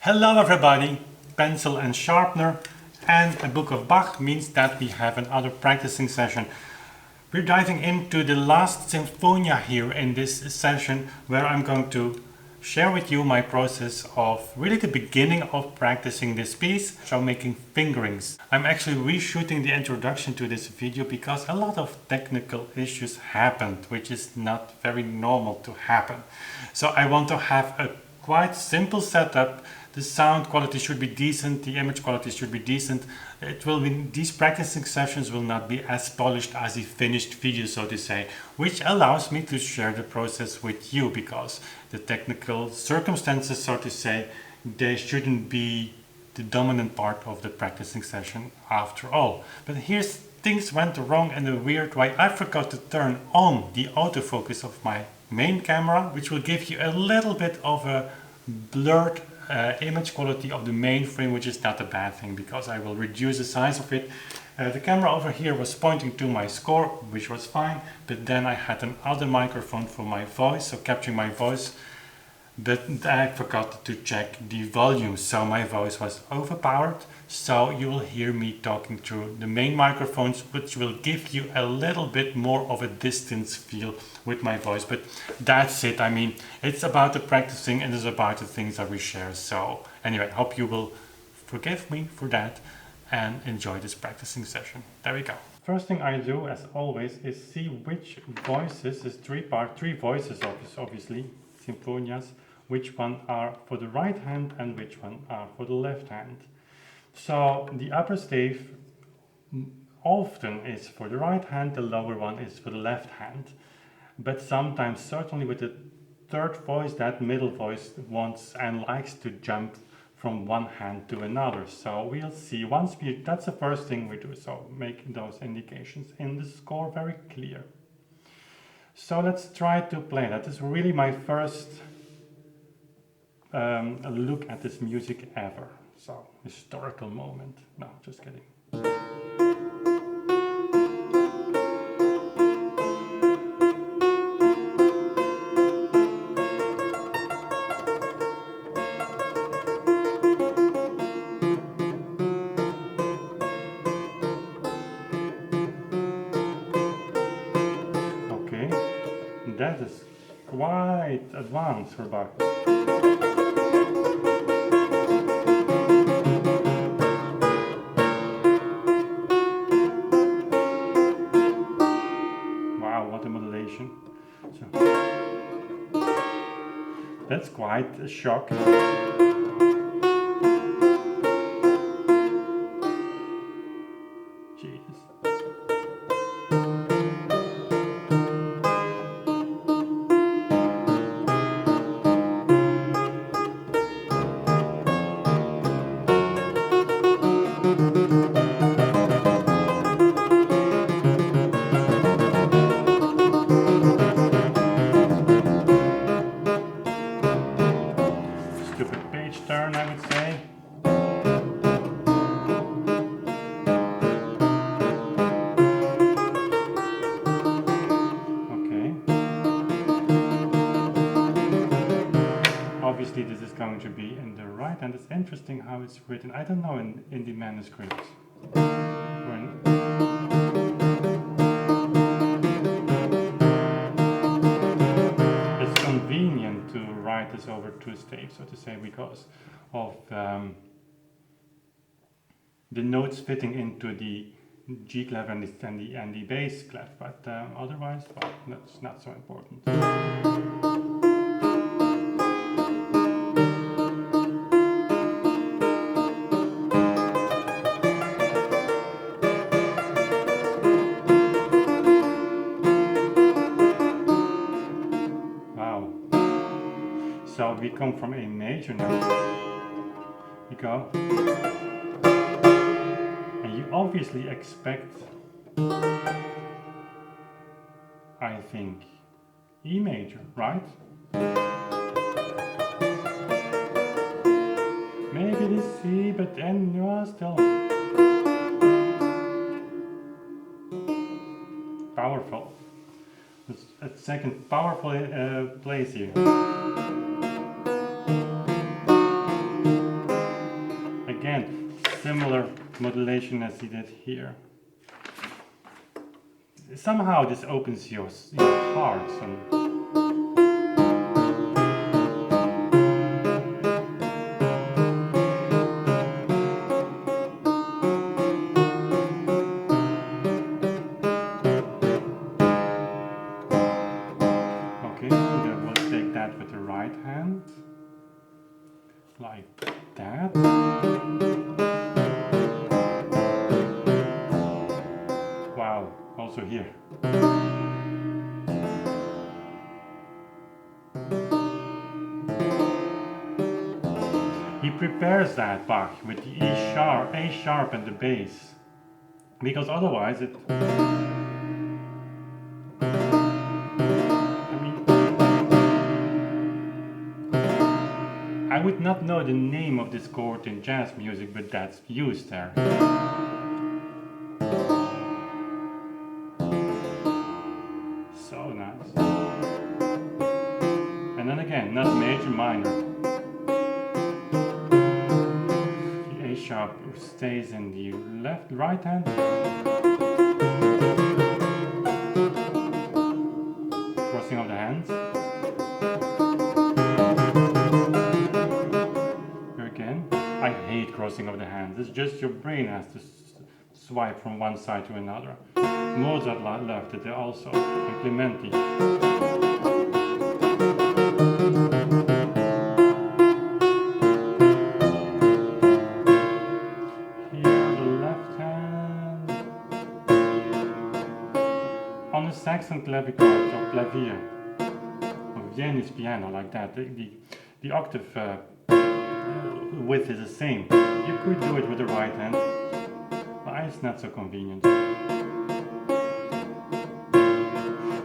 Hello everybody! Pencil and sharpener and a book of Bach means that we have another practicing session. We're diving into the last Sinfonia here in this session, where I'm going to share with you my process of really the beginning of practicing this piece, so making fingerings. I'm actually reshooting the introduction to this video because a lot of technical issues happened, which is not very normal to happen. So I want to have a quite simple setup. The sound quality should be decent, the image quality should be decent. These practicing sessions will not be as polished as the finished video, so to say, which allows me to share the process with you, because the technical circumstances, so to say, they shouldn't be the dominant part of the practicing session after all. But here's things went wrong in a weird way. I forgot to turn on the autofocus of my main camera, which will give you a little bit of a blurred image quality of the main frame, which is not a bad thing because I will reduce the size of it. The camera over here was pointing to my score, which was fine, but then I had another microphone for my voice, so capturing my voice, but I forgot to check the volume, so my voice was overpowered. So you will hear me talking through the main microphones, which will give you a little bit more of a distance feel with my voice. But that's it. I mean, it's about the practicing and it's about the things that we share. So anyway, hope you will forgive me for that and enjoy this practicing session. There we go. First thing I do, as always, is see which voices, there's three voices obviously, Sinfonias, which one are for the right hand and which one are for the left hand. So the upper stave often is for the right hand, the lower one is for the left hand. But sometimes, certainly with the third voice, that middle voice wants and likes to jump from one hand to another. So we'll see. That's the first thing we do. So make those indications in the score very clear. So let's try to play. That is really my first look at this music ever. So, historical moment. No, just kidding. Okay, that is quite advanced for Bach. So, that's quite a shock. Jesus. Stupid page turn, I would say. Okay. Obviously this is going to be in the right, and it's interesting how it's written. I don't know in the manuscripts. It's convenient to write this over two staves, so to say, because of the notes fitting into the G clef and the bass clef, but otherwise, well, that's not so important. Wow. So we come from a major note. We go. And you obviously expect, I think, E major, right? Maybe the C, but then still powerful. It's a second powerful place here. similar modulation as he did here. Somehow this opens your heart. Okay, then we'll take that with the right hand, like that. Wow, also here. He prepares that, Bach, with the A sharp and the bass, because otherwise it... I would not know the name of this chord in jazz music, but that's used there. So nice. And then again, not major, minor. The A sharp stays in the right hand. Crossing of the hands. Here again. I hate crossing of the hands. It's just your brain has to swipe from one side to another. Mozart loved it also, and Clementi. Here, the left hand. On a Saxon clavichord or clavier, or Viennese piano, like that, the octave width is the same. You could do it with the right hand, but it's not so convenient.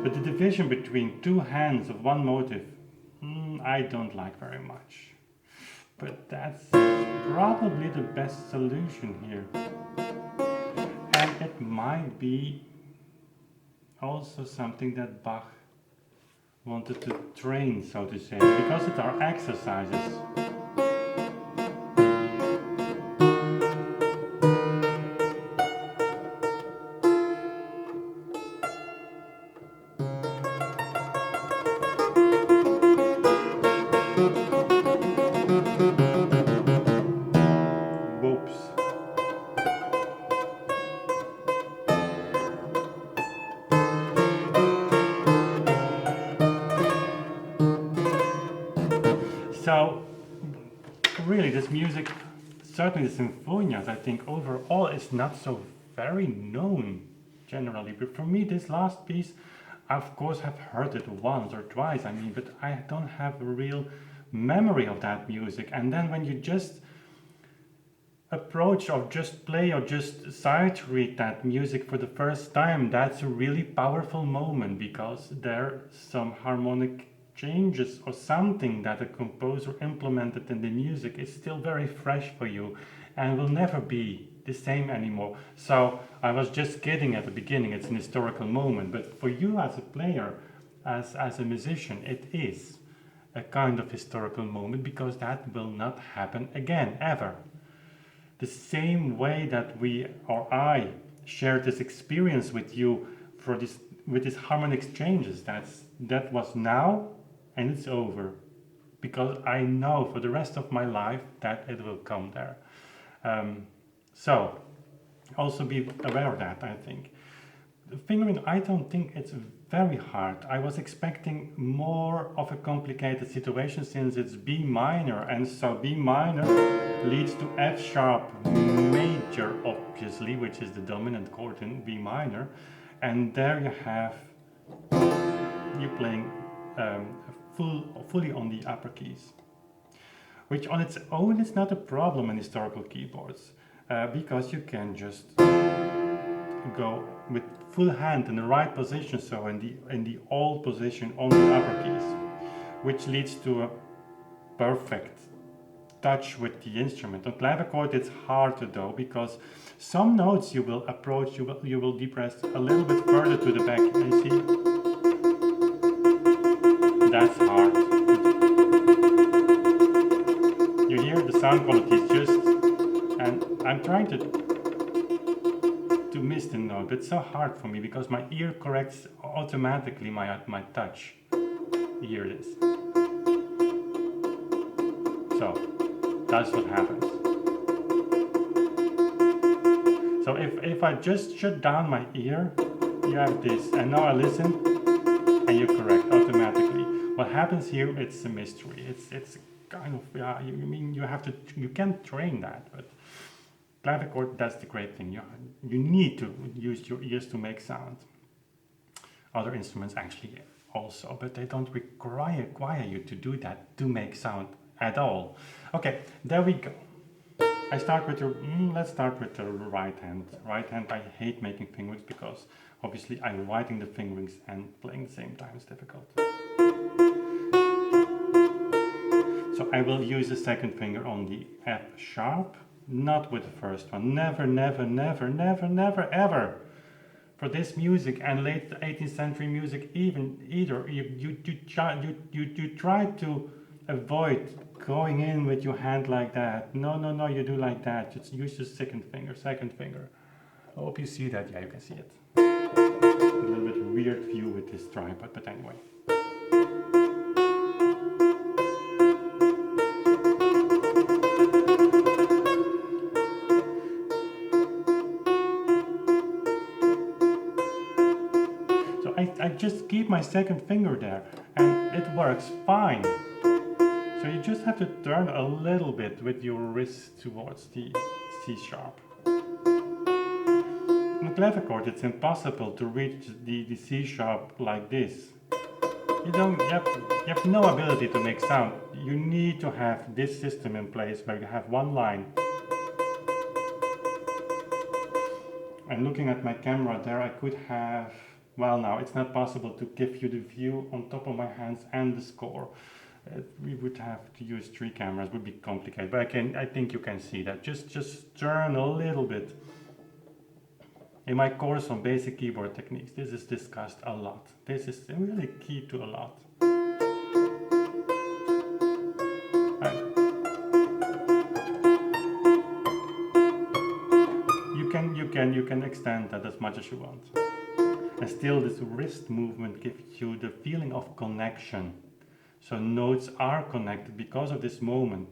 But the division between two hands of one motive, I don't like very much. But that's probably the best solution here. And it might be also something that Bach wanted to train, so to say, because it are exercises. So, really, this music, certainly the symphonias, I think overall is not so very known generally. But for me, this last piece, I of course have heard it once or twice, but I don't have a real memory of that music. And then when you just approach or just play or just sight read that music for the first time, that's a really powerful moment, because there are some harmonic changes or something that a composer implemented in the music is still very fresh for you and will never be the same anymore. So I was just kidding at the beginning, it's an historical moment, but for you as a player, as a musician, it is a kind of historical moment, because that will not happen again, ever. The same way that we or I shared this experience with you for this, with these harmonic changes, that was now and it's over, because I know for the rest of my life that it will come there. So also be aware of that, I think. The fingering, I don't think it's very hard. I was expecting more of a complicated situation, since it's B minor, and so B minor leads to F sharp major, obviously, which is the dominant chord in B minor, and there you have you playing fully on the upper keys, which on its own is not a problem in historical keyboards, because you can just go with full hand in the right position, so in the old position on the upper keys, which leads to a perfect touch with the instrument. On clavichord it's harder though, because some notes you will approach, you will depress a little bit further to the back. You see? That's hard. You hear the sound quality is just, and I'm trying to miss the note, but it's so hard for me because my ear corrects automatically my touch. Here it is. So that's what happens. So if I just shut down my ear, you have this, and now I listen, and you correct automatically. What happens here? It's a mystery. It's kind of you can't train that, but clavichord, that's the great thing. You need to use your ears to make sound. Other instruments actually also, but they don't require you to do that to make sound at all. Okay, there we go. I start with the let's start with the right hand. Right hand, I hate making fingerings because obviously I'm writing the fingerings and playing at the same time. It's difficult. So I will use the second finger on the F sharp, not with the first one. Never, never, never, never, never, ever. For this music and late 18th century music, you try to avoid going in with your hand like that. No, you do like that. Just use your second finger. I hope you see that. Yeah, you can see it. A little bit weird view with this tripod, but anyway. I just keep my second finger there and it works fine. So you just have to turn a little bit with your wrist towards the C sharp. On the clavichord it's impossible to reach the C sharp like this. You have no ability to make sound. You need to have this system in place where you have one line. And looking at my camera there, I could have, well, now it's not possible to give you the view on top of my hands and the score. We would have to use 3 cameras, would be complicated, but I think you can see that. Just turn a little bit. In my course on basic keyboard techniques, this is discussed a lot. This is really key to a lot. You can extend that as much as you want. And still this wrist movement gives you the feeling of connection. So notes are connected because of this movement.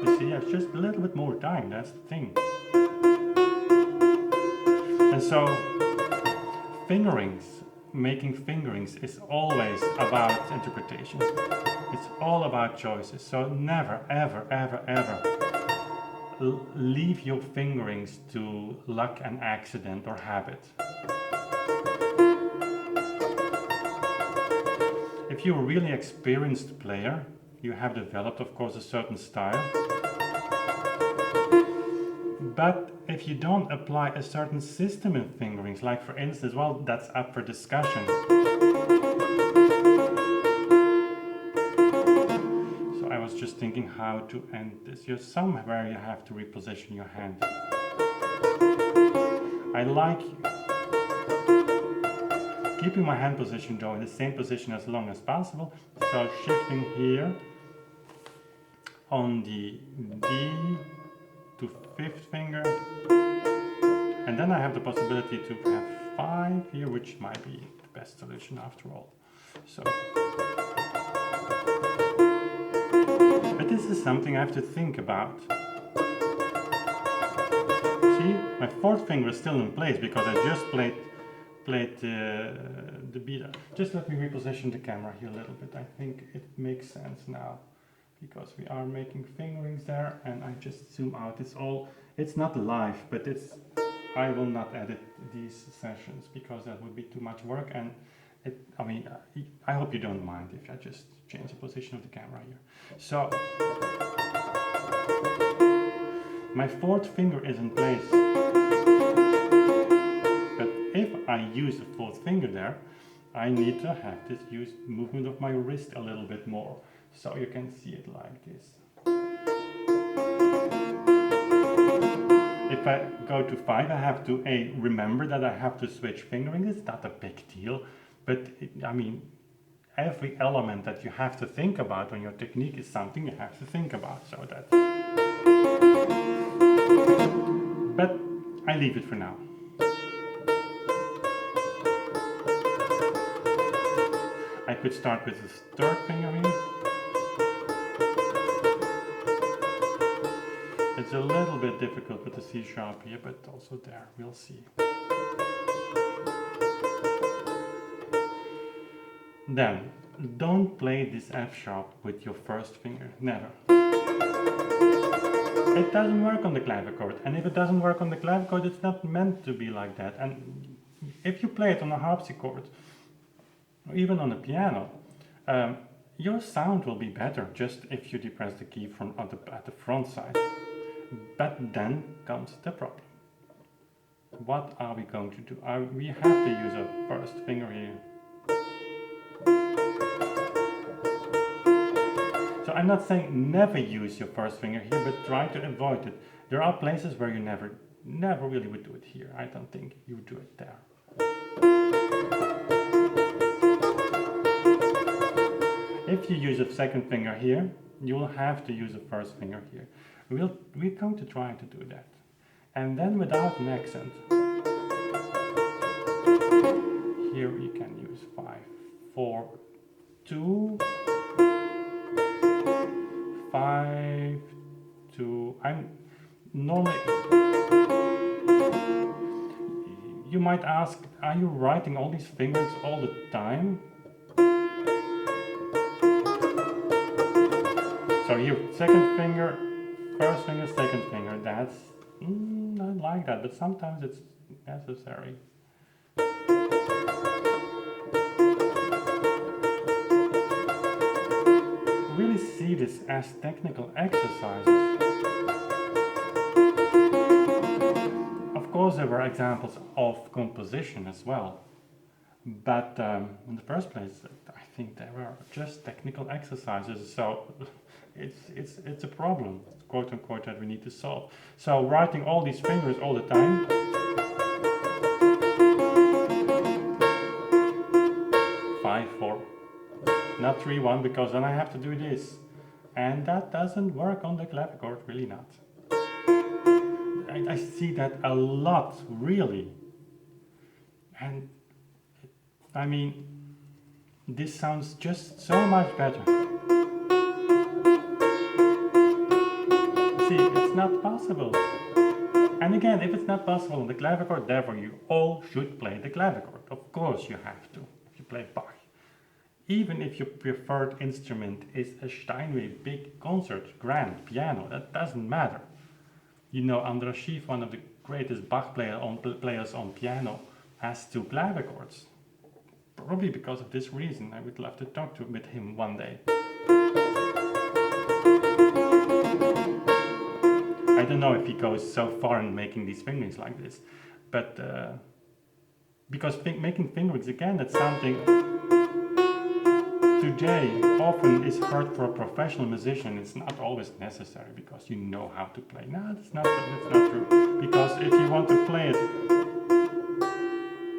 You see, it's just a little bit more time, that's the thing. And so making fingerings is always about interpretation. It's all about choices. So never, ever, ever, ever leave your fingerings to luck and accident or habit. If you're a really experienced player, you have developed, of course, a certain style. But if you don't apply a certain system in fingerings, like for instance, well, that's up for discussion. So I was just thinking how to end this. Somewhere you have to reposition your hand. I like keeping my hand position though in the same position as long as possible. So shifting here on the D to 5th finger, and then I have the possibility to have 5 here, which might be the best solution after all. So, but this is something I have to think about. See, my 4th finger is still in place because I just played the beat. Just let me reposition the camera here a little bit. I think it makes sense now, because we are making fingerings there, and I just zoom out. It's not live, but I will not edit these sessions because that would be too much work, and I hope you don't mind if I just change the position of the camera here. So my 4th finger is in place, but if I use the 4th finger there, I need to have this movement of my wrist a little bit more. So you can see it like this. If I go to 5, I have to remember that I have to switch fingering. It's not a big deal, but every element that you have to think about on your technique is something you have to think about. So that. But I leave it for now. I could start with the third finger here. It's a little bit difficult with the C sharp here, but also there, we'll see. Then, don't play this F sharp with your first finger, never. It doesn't work on the clavichord, and if it doesn't work on the clavichord, it's not meant to be like that. And if you play it on a harpsichord, or even on a piano, your sound will be better just if you depress the key from at the front side. But then comes the problem. What are we going to do? We have to use a first finger here. So I'm not saying never use your first finger here, but try to avoid it. There are places where you never really would do it here. I don't think you would do it there. If you use a second finger here, you will have to use a first finger here. We're going to try to do that. And then without an accent. Here you can use 5, 4, 2, 5, 2. I'm normally. You might ask, are you writing all these fingers all the time? So here, second finger, first finger, second finger. That's I like that, but sometimes it's necessary. Really see this as technical exercises. Of course, there were examples of composition as well, but in the first place, I think they were just technical exercises. So it's a problem, quote unquote, that we need to solve. So writing all these fingers all the time. 5, 4. Not 3, 1, because then I have to do this. And that doesn't work on the clavichord, really not. I see that a lot, really. And I mean, this sounds just so much better. See, it's not possible. And again, if it's not possible on the clavichord, therefore you all should play the clavichord. Of course you have to, if you play Bach. Even if your preferred instrument is a Steinway big concert, grand piano, that doesn't matter. You know, Andras Schiff, one of the greatest Bach players on piano, has 2 clavichords. Probably because of this reason. I would love to talk with him one day. I don't know if he goes so far in making these fingerings like this, but because making fingerings, again, that's something today often is hard for a professional musician. It's not always necessary because you know how to play. No, that's not true. Because if you want to play it,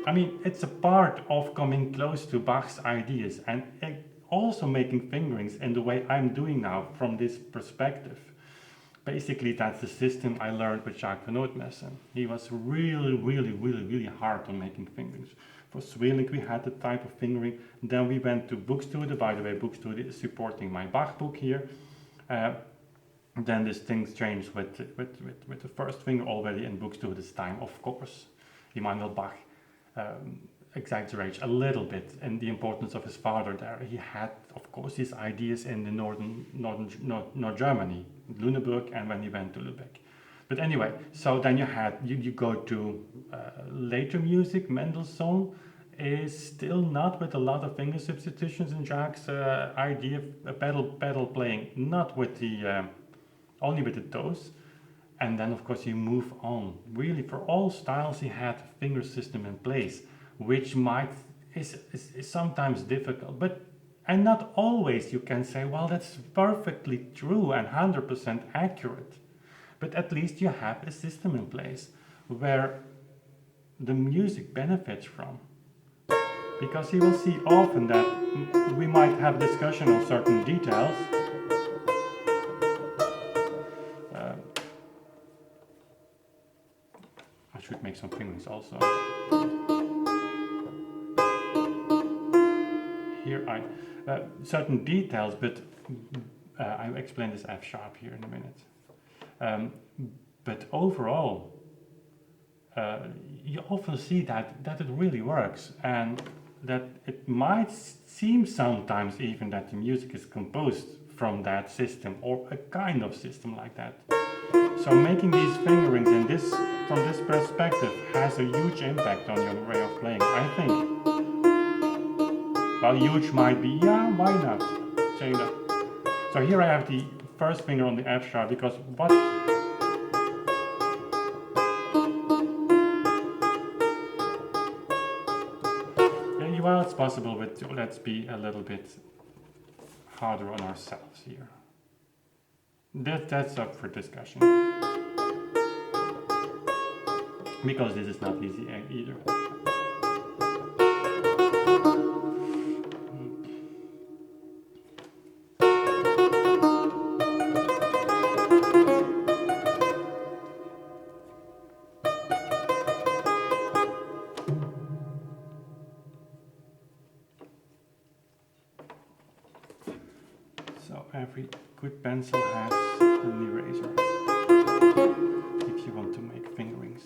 I mean, it's a part of coming close to Bach's ideas and also making fingerings in the way I'm doing now from this perspective. Basically, that's the system I learned with Jacques van Ootmessen. He was really hard on making fingerings. For Sweelinck, we had the type of fingering. Then we went to Boekstode. By the way, Boekstode is supporting my Bach book here. Then these things changed with the first finger already in Boekstode's time, of course. Immanuel Bach exaggerates a little bit in the importance of his father there. He had, of course, his ideas in the North Germany, Lüneburg, and when he went to Lübeck. But anyway, so then you go to later music. Mendelssohn is still not with a lot of finger substitutions in Jacques' idea of pedal playing, not with the only with the toes. And then of course you move on. Really, for all styles he had a finger system in place, which is sometimes difficult, and not always you can say, well, that's perfectly true and 100% accurate. But at least you have a system in place where the music benefits from. because he will see often that we might have discussion on certain details. I should make some fingerings also. Here I certain details, but I'll explain this F sharp here in a minute. But overall, you often see that it really works, and that it might seem sometimes even that the music is composed from that system or a kind of system like that. So making these fingerings from this perspective has a huge impact on your way of playing, I think. Well, huge might be, yeah, why not? Saying that. So here I have the first finger on the F sharp, because what? Yeah, well, it's possible, but let's be a little bit harder on ourselves here. That's up for discussion. Because this is not easy either. So every good pencil has an eraser if you want to make fingerings.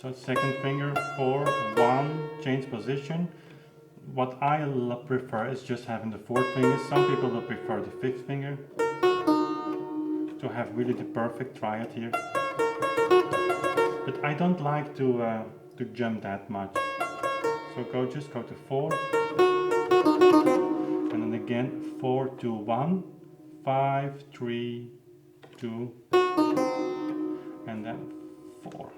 So second finger, 4, 1, change position. What I prefer is just having the 4th finger. Some people will prefer the 5th finger to have really the perfect triad here. But I don't like to jump that much. So just go to 4, and then again 4, 2, 1, 5, 3, 2, and then 4.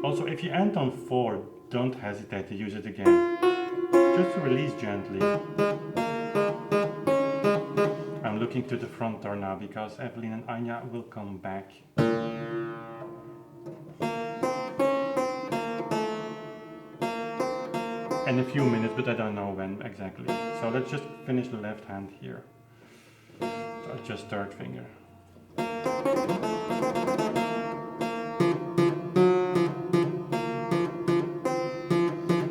Also, if you end on 4, don't hesitate to use it again. Just release gently. I'm looking to the front door now because Evelyn and Anya will come back. In a few minutes, but I don't know when exactly. So let's just finish the left hand here. So just 3rd finger.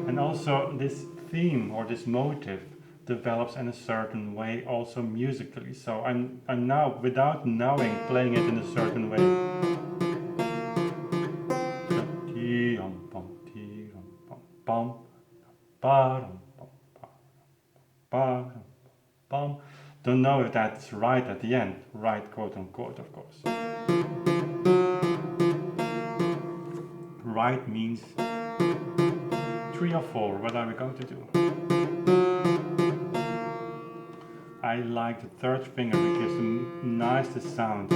And also this theme or this motive develops in a certain way also musically. So I'm now, without knowing, playing it in a certain way. Don't know if that's right at the end. Right, quote unquote, of course. Right means 3 or 4. What are we going to do? I like the 3rd finger because it's the nicest sound.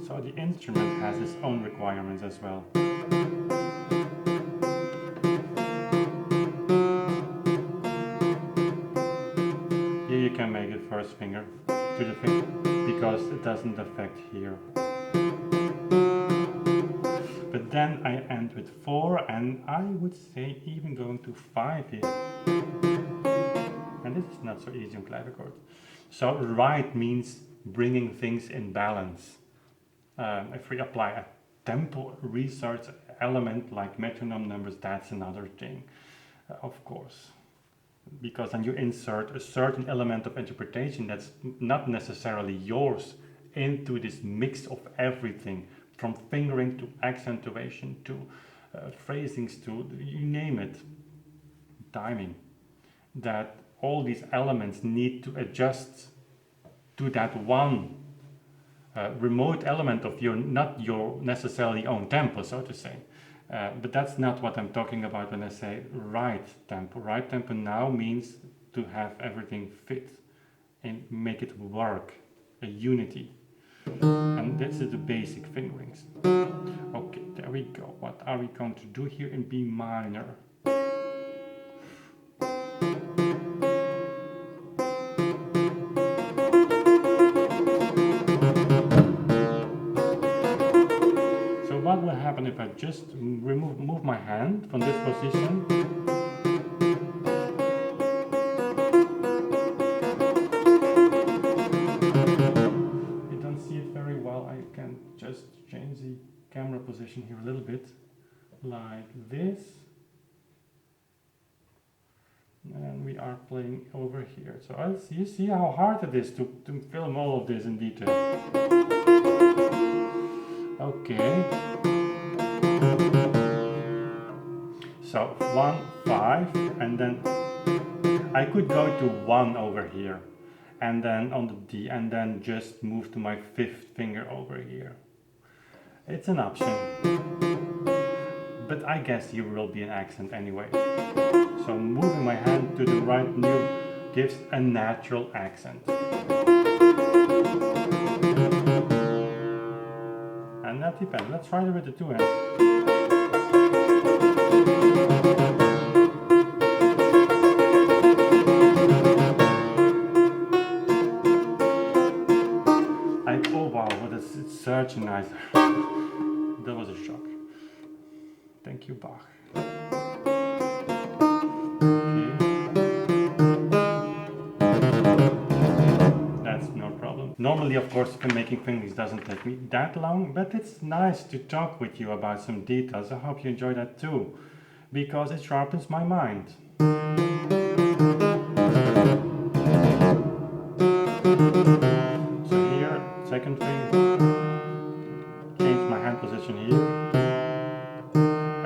So the instrument has its own requirements as well. Here you can make it 1st finger to the finger because it doesn't affect here. But then I end with 4, and I would say even going to 5 here. And this is not so easy on clavichord. So right means bringing things in balance. If we apply a tempo research element like metronome numbers, that's another thing, of course. Because then you insert a certain element of interpretation that's not necessarily yours into this mix of everything, from fingering to accentuation to phrasings to you name it, timing. That all these elements need to adjust to that one remote element of not your necessarily own tempo, so to say. But that's not what I'm talking about when I say right tempo. Right tempo now means to have everything fit and make it work, a unity. And this is the basic fingerings. Okay, there we go. What are we going to do here in B minor? happen if I just move my hand from this position. You don't see it very well. I can just change the camera position here a little bit, like this. And we are playing over here. So you see how hard it is to film all of this in detail. Okay. So 1, 5, and then I could go to 1 over here, and then on the D, and then just move to my 5th finger over here. It's an option, but I guess here will be an accent anyway. So moving my hand to the right gives a natural accent. And that depends. Let's try it with the 2 hands. Oh wow, it's such a nice... That was a shock. Thank you, Bach. Normally, of course, making fingerings doesn't take me that long, but it's nice to talk with you about some details. I hope you enjoy that too, because it sharpens my mind. So here, second finger, change my hand position here,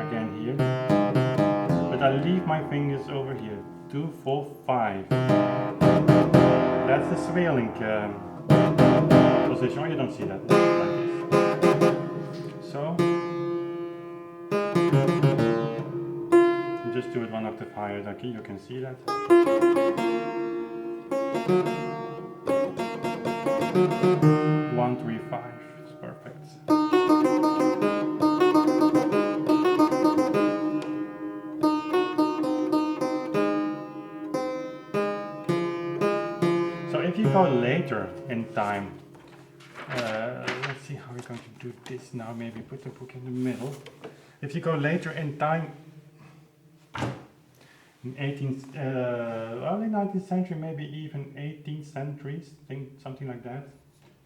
again here, but I leave my fingers over here, 2, 4, 5. That's the swelling position. Oh, you don't see that like this. So just do it 1 octave higher. Okay, you can see that. 1, 3, 5. It's perfect. So if you go later in time. Let's see how we're going to do this now. Maybe put the book in the middle. If you go later in time, in 19th century, maybe even 18th centuries, something like that.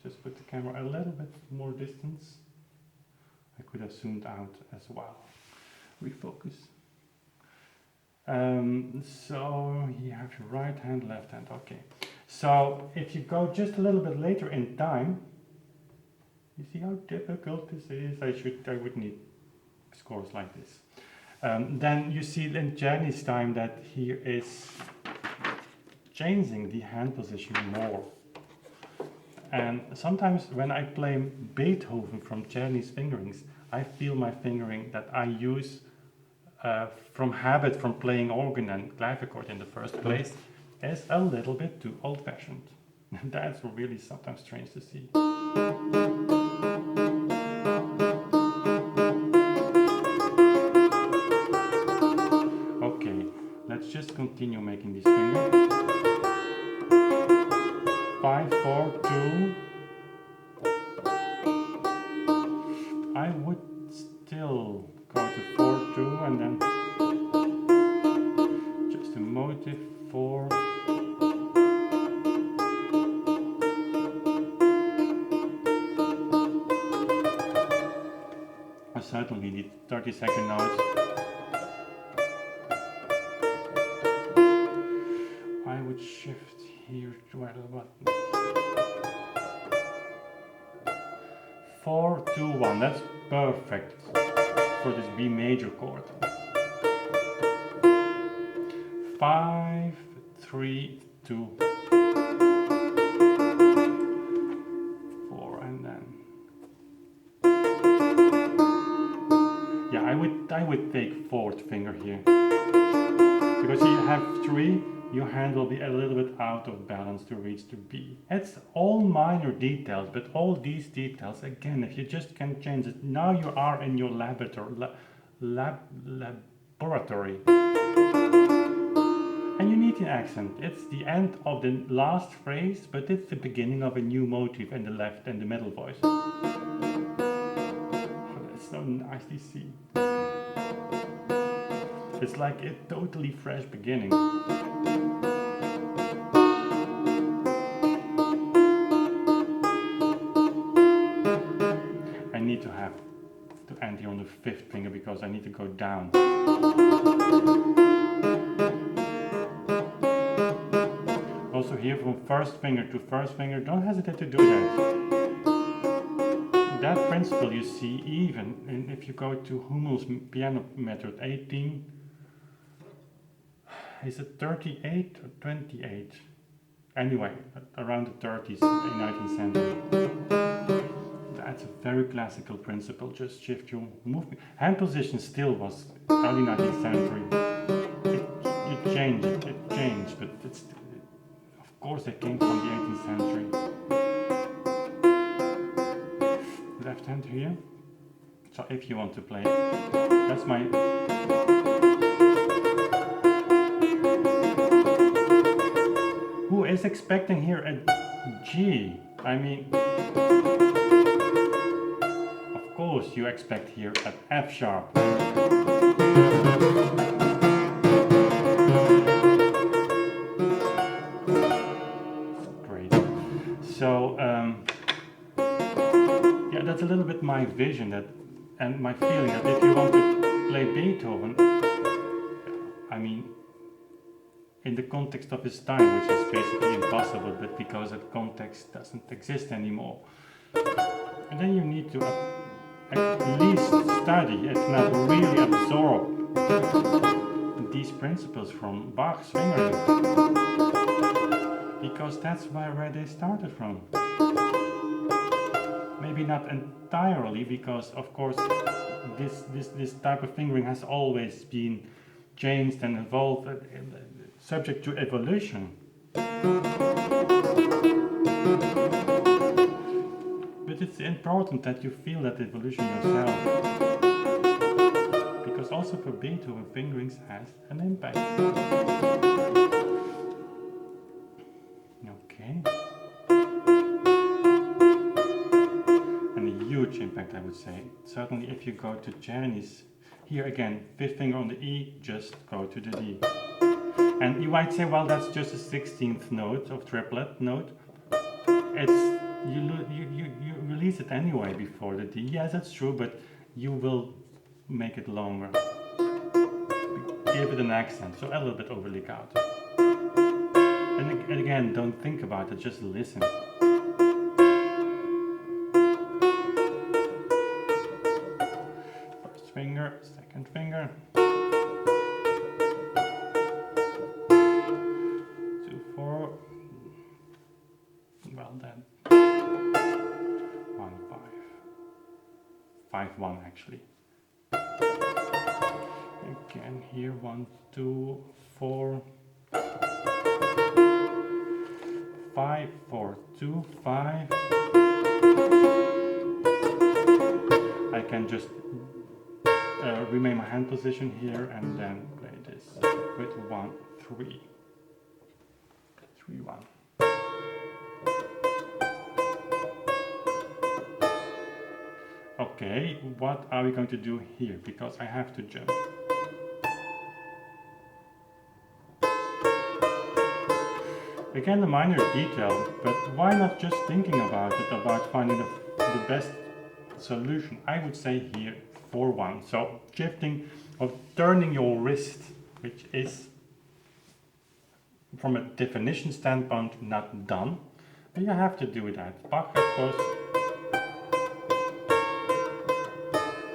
Just put the camera a little bit more distance. I could have zoomed out as well. Refocus. So you have your right hand, left hand. Okay. So if you go just a little bit later in time, you see how difficult this is. I would need scores like this. Then you see in Czerny's time that he is changing the hand position more. And sometimes when I play Beethoven from Czerny's fingerings, I feel my fingering that I use from habit from playing organ and clavichord in the first place is a little bit too old-fashioned. That's really sometimes strange to see. Okay, let's just continue making these fingers. 5, 4, 2. I would still go to 4, 2, and then just a motive 4. I certainly need 30-second notes. I would shift here to where the button. 4, 2, 1. That's perfect for this B major chord. 5, 3, 2, 4, and then. Yeah, I would take 4th finger here, because you have 3. Your hand will be a little bit out of balance to reach the B. It's all minor details, but all these details, again, if you just can change it, now you are in your laboratory. And you need an accent. It's the end of the last phrase, but it's the beginning of a new motive in the left and the middle voice. So let's so nicely see. It's like a totally fresh beginning. I need to have to end here on the 5th finger because I need to go down. Also here from 1st finger to 1st finger, don't hesitate to do that. That principle you see even if you go to Hummel's piano method 18, is it 38 or 28? Anyway, around the 30s, in the 19th century. That's a very classical principle, just shift your movement. Hand position still was early 19th century. It changed, but it's, of course it came from the 18th century. Left hand here. So if you want to play, that's my... Who is expecting here a G? I mean, of course you expect here an F sharp. Great. So, yeah, that's a little bit my vision that, and my feeling that if you want to play Beethoven, I mean, in the context of his time, which is basically impossible, but because that context doesn't exist anymore. And then you need to at least study, if not really absorb, these principles from Bach's fingerings, because that's where they started from. Maybe not entirely, because of course this type of fingering has always been changed and evolved, subject to evolution. But it's important that you feel that evolution yourself, because also for Beethoven, fingerings has an impact. Okay. And a huge impact, I would say. Certainly if you go to Chinese, here again, 5th finger on the E, just go to the D. And you might say, well, that's just a 16th note of triplet note. It's you release it anyway before the D. Yes, that's true, but you will make it longer. Give it an accent, so a little bit over legato. And again, don't think about it, just listen. First finger, second finger. 2, 4. Well then. 1, 5. 5, 1 actually. Again here, 1, 2, 4. 5, 4, 2, 5. I can just remain my hand position here and then play this with 1, 3. 3, 1. Okay, what are we going to do here? Because I have to jump. Again, a minor detail, but why not just thinking about it, about finding the best solution? I would say here 4, 1. So shifting or turning your wrist, which is from a definition standpoint not done, but you have to do that. Bach, of course,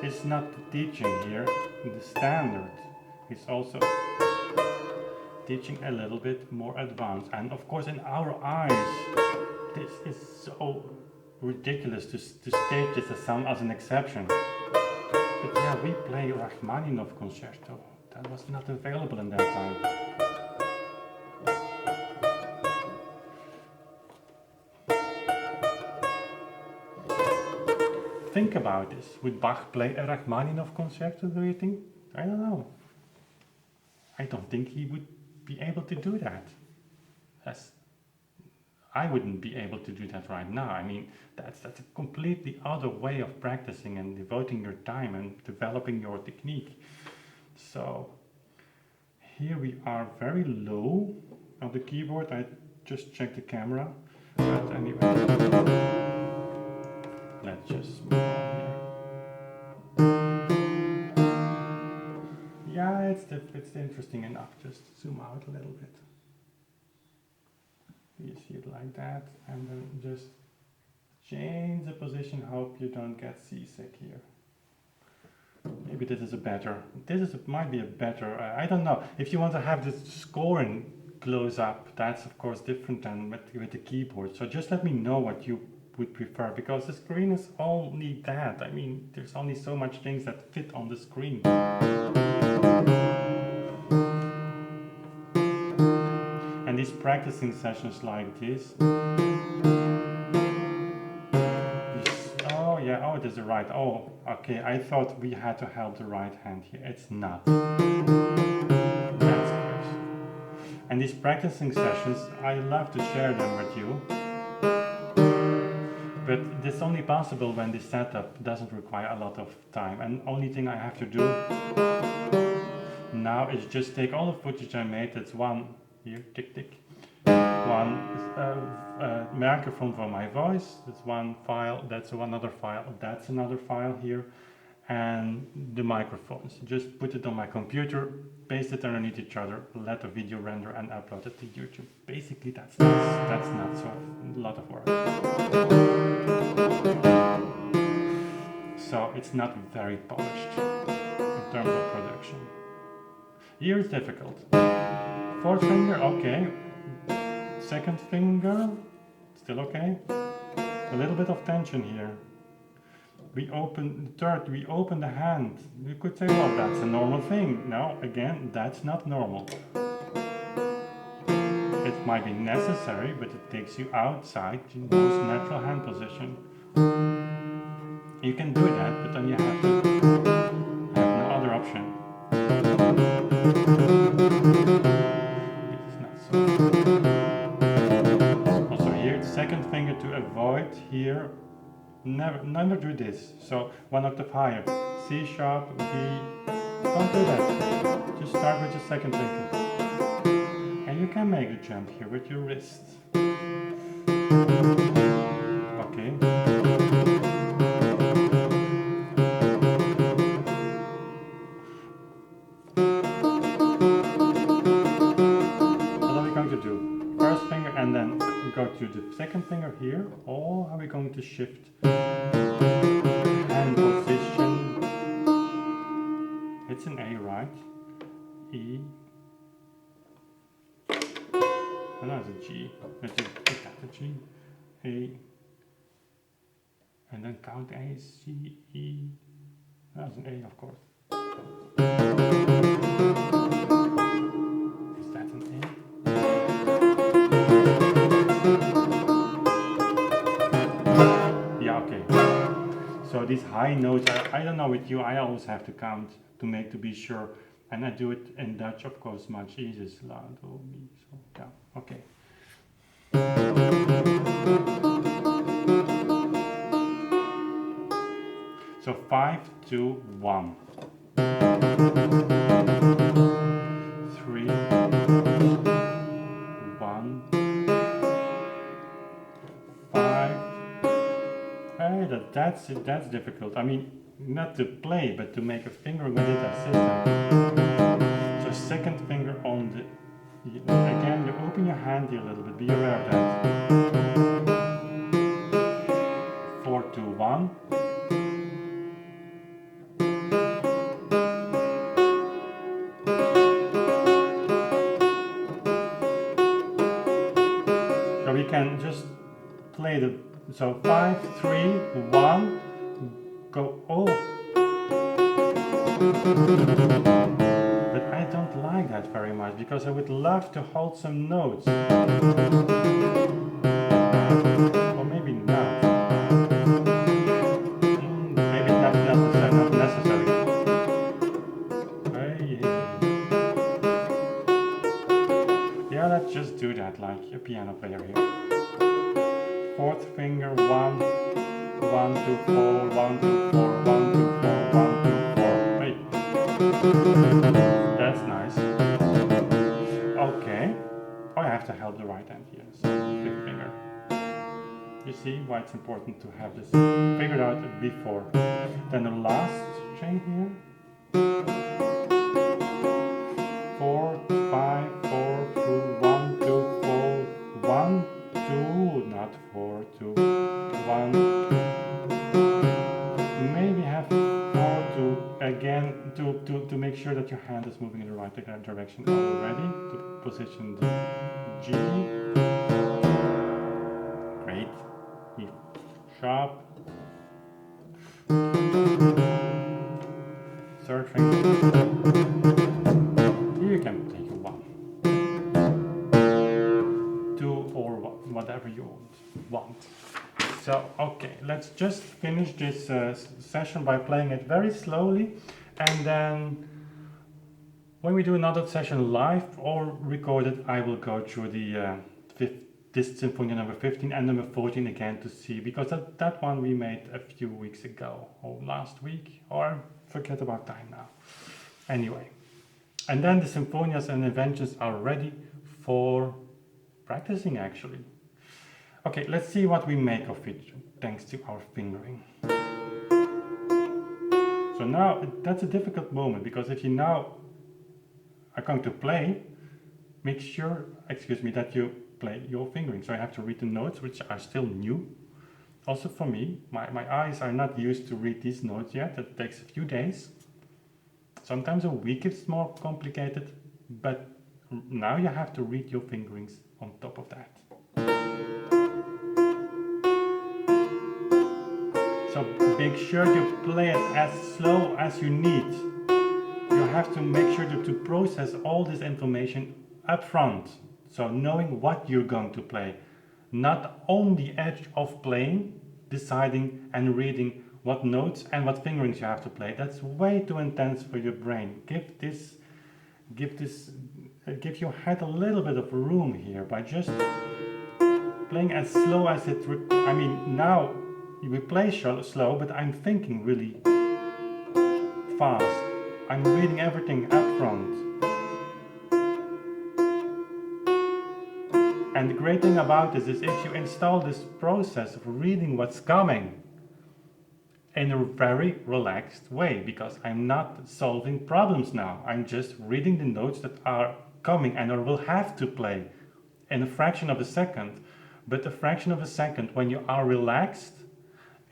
is not teaching here the standard. He's also teaching a little bit more advanced, and of course in our eyes this is so ridiculous to state this as an exception, but yeah, we play Rachmaninoff concerto. That was not available in that time. Think about this. Would Bach play a Rachmaninoff concerto, do you think? I don't know. I don't think he would be able to do that. As I wouldn't be able to do that right now. I mean, that's a completely other way of practicing and devoting your time and developing your technique. So here we are very low on the keyboard. I just checked the camera, but anyway, let's just move on here. Yeah, it's interesting enough. Just zoom out a little bit. You see it like that, and then just change the position. Hope you don't get seasick here. Maybe this is might be a better, I don't know. If you want to have this scoring close up, that's of course different than with the keyboard. So just let me know what you would prefer, because the screen is only that. I mean, there's only so much things that fit on the screen. And these practicing sessions like this. Oh yeah, oh it is the right. Oh, okay. I thought we had to help the right hand here. It's not. That's good. And these practicing sessions, I love to share them with you. But it's only possible when the setup doesn't require a lot of time. And only thing I have to do now is just take all the footage I made. It's one here, tick tick. One microphone for my voice. That's one file. That's another file. That's another file here, and the microphones. Just put it on my computer, paste it underneath each other, let the video render, and upload it to YouTube. Basically, that's not so a lot of work. So it's not very polished in terms of production. Here is difficult. Fourth finger, okay. Second finger, still okay. A little bit of tension here. We open the hand. You could say, well, that's a normal thing. No, again, that's not normal. It might be necessary, but it takes you outside the most natural hand position. You can do that, but then you have no other option. It is not so. Also here, second finger to avoid here. Never do this. So one octave higher. C sharp, B. Don't do that. Just start with your second finger. And you can make a jump here with your wrist. Okay. What are we going to do? First finger and then go to the second finger here, or are we going to shift hand position? It's an A, right? E. Oh, no, it's a G. It's a G. A. And then count A, C, E. That's an A, of course. Is that an A? Yeah, okay. So these high notes, I don't know with you, I always have to count to be sure. And I do it in Dutch, of course, much easier. La, do, mi, so, yeah, okay. So 5, 2, 1. 3, 1, 5. Hey, that's difficult. I mean, not to play, but to make a finger with it assistant. So second finger on the. Again, you open your hand here a little bit. Be aware of that. 4, 2, 1. So we can just play the. So 5, 3, 1. Go. Oh. But I don't like that very much because I would love to hold some notes. Or maybe not. Maybe not necessary. Yeah, let's just do that like a piano player here. Fourth finger, 1, 1, 2, 4, 1, 2, 4, 1, 2, 4, 1, 2, 4. Hey. That's nice. Okay. Oh, I have to help the right hand here. So, fifth finger. You see why it's important to have this figured out before. Then the last chain here. 4, 5, 4, 2, 1, 2, 4, 1, 2, not 4, 2, 1. Maybe have 4, 2 again to make sure that your hand is moving in the right direction already. To position the G. Great. E sharp. Third finger. Here you can take a 1, 2, or whatever you want. So, okay, let's just finish this session by playing it very slowly, and then when we do another session live or recorded, I will go through this Sinfonia number 15 and number 14 again to see, because that one we made a few weeks ago, or last week, or forget about time now. Anyway, and then the Sinfonias and Inventions are ready for practicing actually. Okay, let's see what we make of it thanks to our fingering. So now that's a difficult moment, because if you now are going to play, make sure, that you play your fingering. So I have to read the notes, which are still new. Also for me, my eyes are not used to read these notes yet. It takes a few days. Sometimes a week is more complicated, but now you have to read your fingerings on top of that. So make sure you play it as slow as you need. You have to make sure to process all this information up front. So knowing what you're going to play, not on the edge of playing, deciding and reading what notes and what fingerings you have to play. That's way too intense for your brain. Give your head a little bit of room here by just playing as slow as it. I mean, now we play slow, but I'm thinking really fast. I'm reading everything up front. And the great thing about this is if you install this process of reading what's coming in a very relaxed way, because I'm not solving problems now. I'm just reading the notes that are coming and I will have to play in a fraction of a second. But a fraction of a second when you are relaxed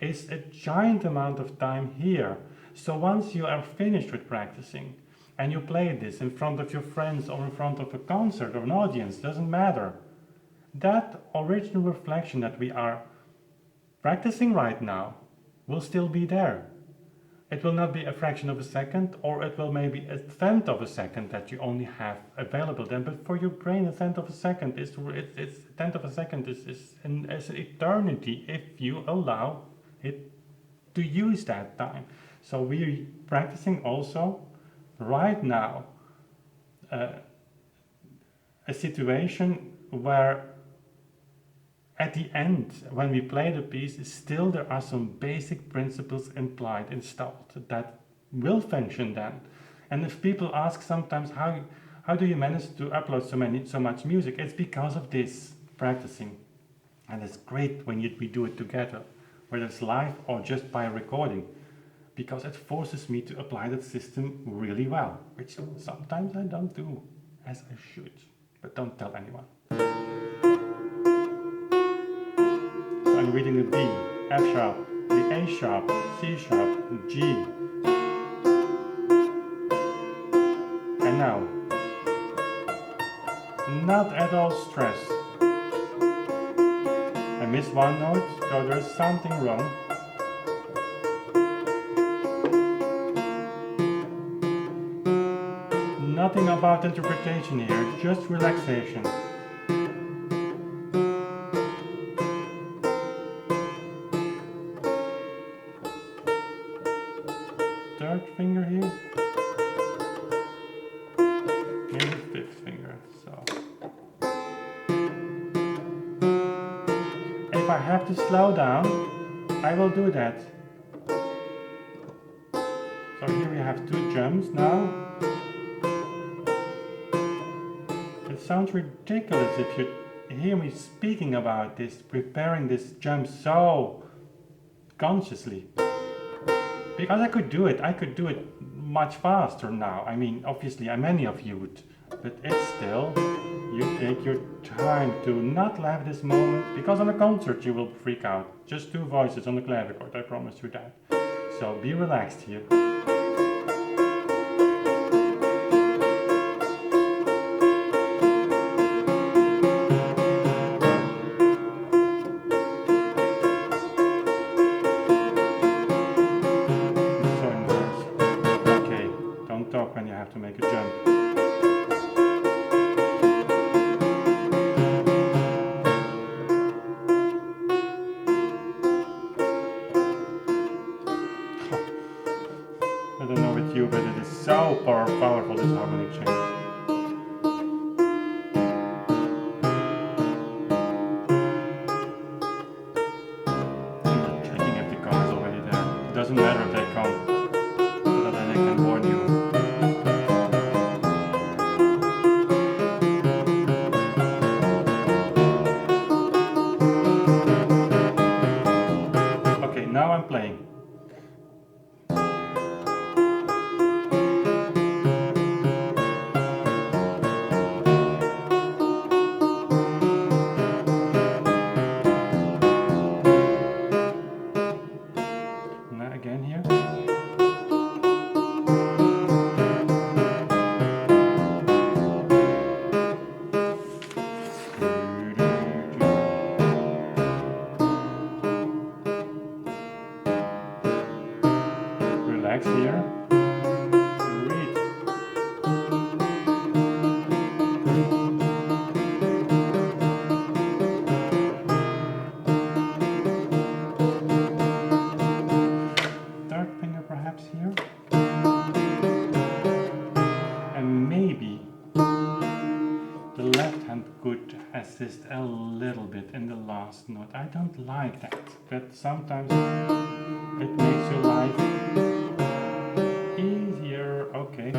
is a giant amount of time here. So once you are finished with practicing and you play this in front of your friends or in front of a concert or an audience, doesn't matter. That original reflection that we are practicing right now will still be there. It will not be a fraction of a second, or it will maybe a tenth of a second that you only have available then. But for your brain, a tenth of a second is an eternity if you allow it to use that time. So we're practicing also right now a situation where at the end, when we play the piece, still there are some basic principles installed that will function then. And if people ask sometimes, how do you manage to upload so much music? It's because of this practicing. And it's great when we do it together, whether it's live or just by recording, because it forces me to apply that system really well, which sometimes I don't do as I should, but don't tell anyone. I'm reading the B, F sharp, the A sharp, C sharp, G. And now, not at all stressed. I missed one note, so there's something wrong. Nothing about interpretation here, just relaxation. Third finger here, maybe fifth finger. So I have to slow down, I will do that. So here we have 2 jumps now. It sounds ridiculous if you hear me speaking about this, preparing this jump so consciously. Because I could do it much faster now. I mean, obviously, many of you would, but it's still, you take your time to not laugh this moment, because on a concert you will freak out. Just 2 voices on the clavichord, I promise you that. So be relaxed here. When you have to make a jump. I don't know with you, but it is so powerful, this harmonic change. I'm checking if the car is already there. It doesn't matter if they come, so that I can warn you. Now I'm playing. Now again here. Relax here. Read. Third finger perhaps here. And maybe the left hand could assist a little bit in the last note. I don't like that, but sometimes it makes your life easier. Okay.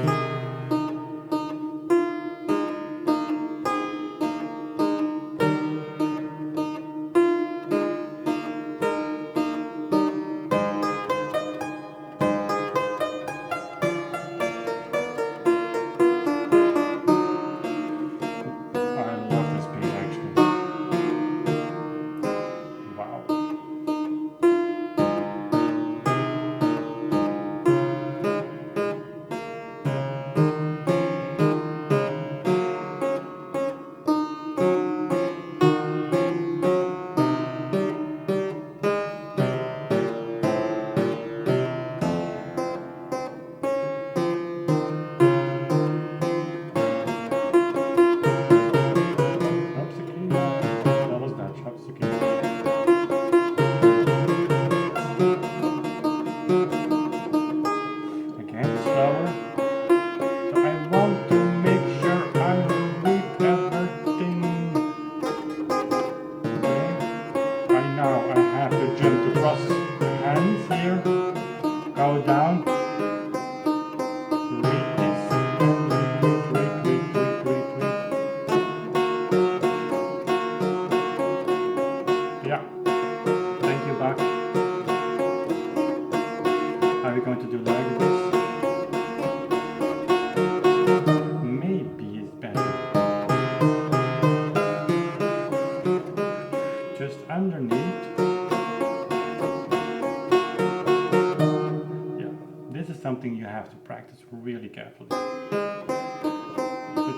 Something you have to practice really carefully. But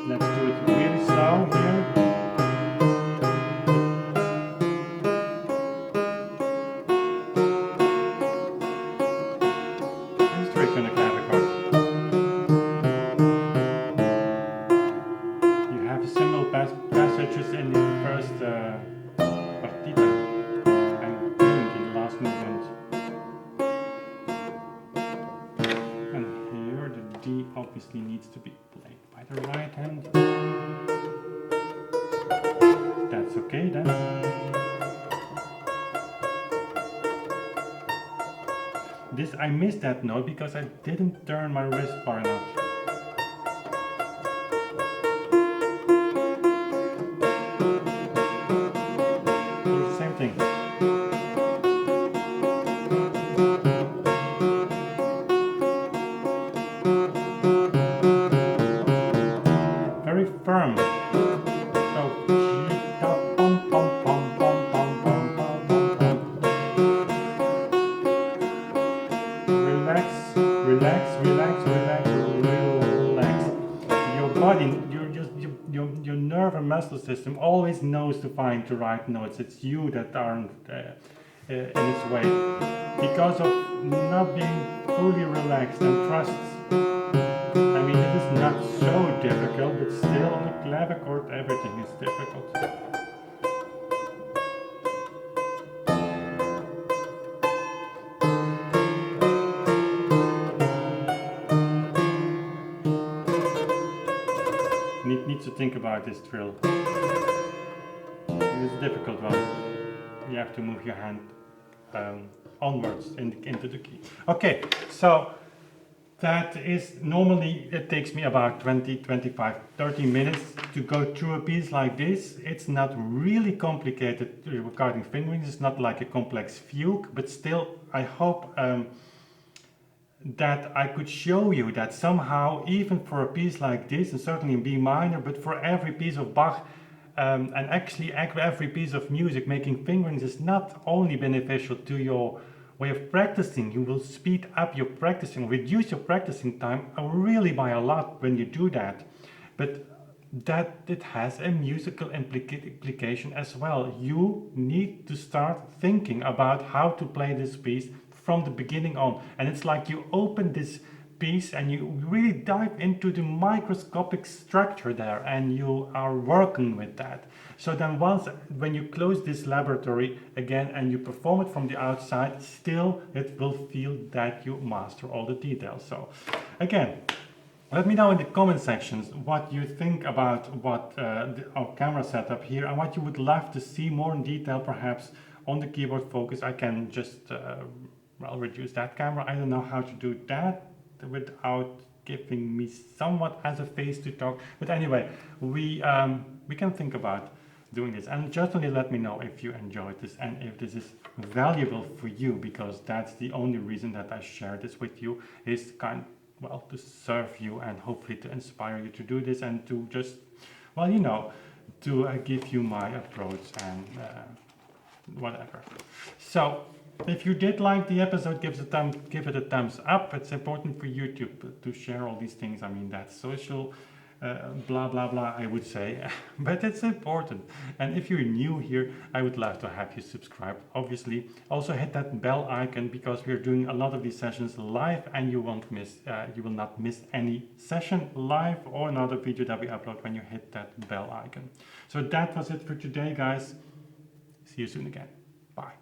let's do it really slow here. And straight on the clavichord. You have similar passages in the first partita and in the last movement. D obviously needs to be played by the right hand. That's okay then. this I missed that note because I didn't turn my wrist far enough. Same thing. Very firm. So pom pom pom pom pom pom pom pom. Relax, relax, relax, relax, relax. Your body, your nerve and muscle system always knows to find the right notes. It's you that aren't in its way because of not being fully relaxed and trusts. I mean, it is not so difficult, but still on the clavichord everything is difficult. Need to think about this drill. It's a difficult one. You have to move your hand onwards into the key. Okay, so that is normally, it takes me about 20, 25, 30 minutes to go through a piece like this. It's not really complicated regarding fingerings. It's not like a complex fugue, but still I hope that I could show you that somehow, even for a piece like this, and certainly in B minor, but for every piece of Bach, and actually every piece of music, making fingerings is not only beneficial to your way of practicing. You will speed up your practicing, reduce your practicing time really by a lot when you do that, but that it has a musical implication as well. You need to start thinking about how to play this piece from the beginning on, and it's like you open this piece and you really dive into the microscopic structure there, and you are working with that. So then when you close this laboratory again and you perform it from the outside, still it will feel that you master all the details. So again, let me know in the comment sections what you think about our camera setup here, and what you would love to see more in detail, perhaps on the keyboard focus. I can just reduce that camera. I don't know how to do that without giving me somewhat as a face to talk, but anyway, we can think about doing this, and certainly let me know if you enjoyed this and if this is valuable for you, because that's the only reason that I share this with you, is to serve you and hopefully to inspire you to do this, and to just, to give you my approach and whatever. So if you did like the episode, give it a thumbs up. It's important for YouTube to share all these things. I mean, that's social blah blah blah, I would say, but it's important. And if you're new here, I would love to have you subscribe. Obviously, also hit that bell icon, because we're doing a lot of these sessions live, and you will not miss any session live or another video that we upload when you hit that bell icon. So that was it for today, guys. See you soon again. Bye.